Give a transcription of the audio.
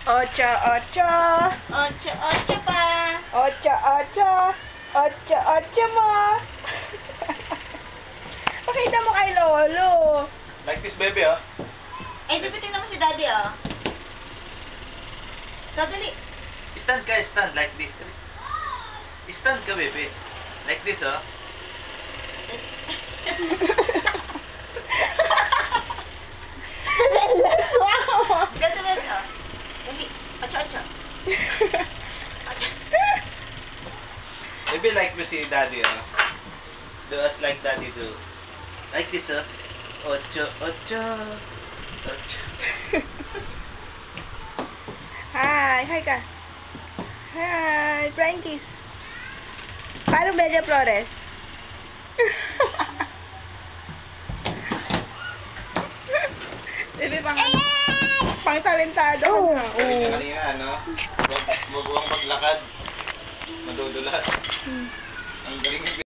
Ocho, ocho. Ocho, ocho pa. Ocho, ocho. Ocho, ocho mo. Pakita mo kay Lolo. Like this, baby, oh. Ay, bibitin naman si Daddy, ah. Dadali. Stand ka, stand. Like this. Stand ka, baby. Like this, oh. Wow. Ganito na, ah. Dali. Ocho, ocho. Maybe like we see daddy, oh. Do us like daddy do. Like this, oh. Ocho, ocho. Ocho. Hi, hi ka. Hi, Frankies. Paano Bella Flores? Bebe, pang talentado ka na. Sabi niya kanina, ano? Huwag maglakad. Madudulas. Hmm. Ang galing